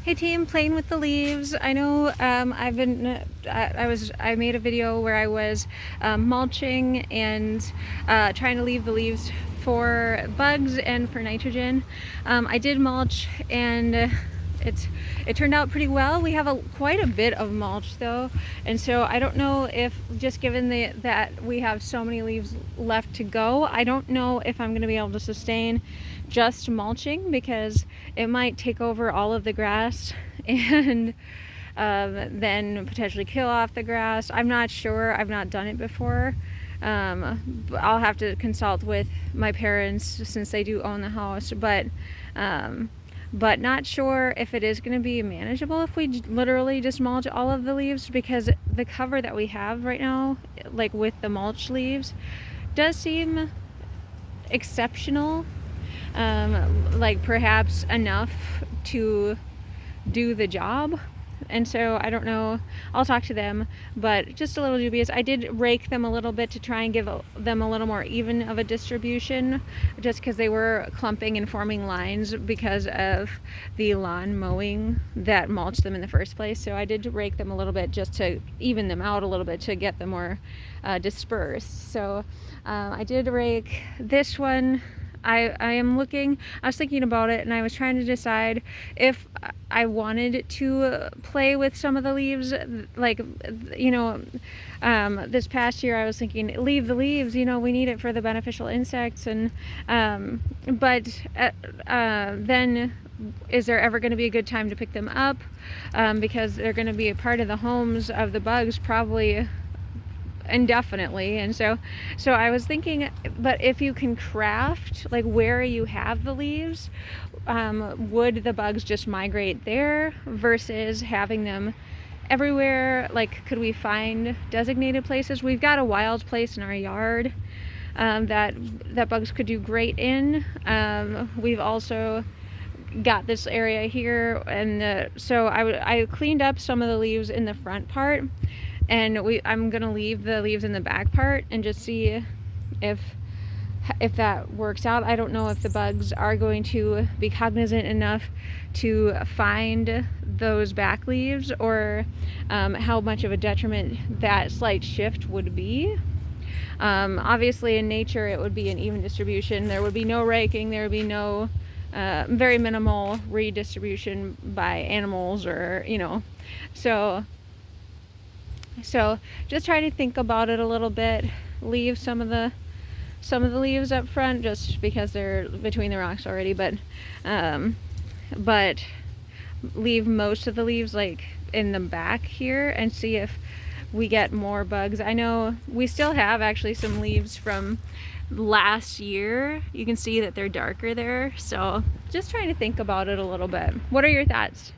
Hey team, playing with the leaves. I know I made a video where I was mulching and trying to leave the leaves for bugs and for nitrogen. I did mulch and it turned out pretty well. We have quite a bit of mulch though, and so I don't know if, just given that we have so many leaves left to go, I don't know if I'm going to be able to sustain just mulching, because it might take over all of the grass and then potentially kill off the grass. I'm not sure. I've not done it before. I'll have to consult with my parents since they do own the house, but not sure if it is going to be manageable if we literally just mulch all of the leaves, because the cover that we have right now, like with the mulch leaves, does seem exceptional. Like perhaps enough to do the job. And so I don't know, I'll talk to them, but just a little dubious. I did rake them a little bit to try and give them a little more even of a distribution, just because they were clumping and forming lines because of the lawn mowing that mulched them in the first place. So I did rake them a little bit just to even them out a little bit, to get them more dispersed. So I did rake this one. I was thinking about it, and I was trying to decide if I wanted to play with some of the leaves. Like, this past year I was thinking, leave the leaves, we need it for the beneficial insects. And but then is there ever going to be a good time to pick them up? Because they're going to be a part of the homes of the bugs probably indefinitely. And so I was thinking, but if you can craft like where you have the leaves, would the bugs just migrate there versus having them everywhere? Like, could we find designated places? We've got a wild place in our yard that bugs could do great in. We've also got this area here, and so I cleaned up some of the leaves in the front part, and I'm gonna leave the leaves in the back part and just see if that works out. I don't know if the bugs are going to be cognizant enough to find those back leaves, or how much of a detriment that slight shift would be. Obviously in nature it would be an even distribution. There would be no raking, there would be no very minimal redistribution by animals, or so just try to think about it a little bit. Leave some of the leaves up front just because they're between the rocks already, but leave most of the leaves like in the back here and see if we get more bugs. I know we still have actually some leaves from last year. You can see that they're darker there, so just trying to think about it a little bit. What are your thoughts?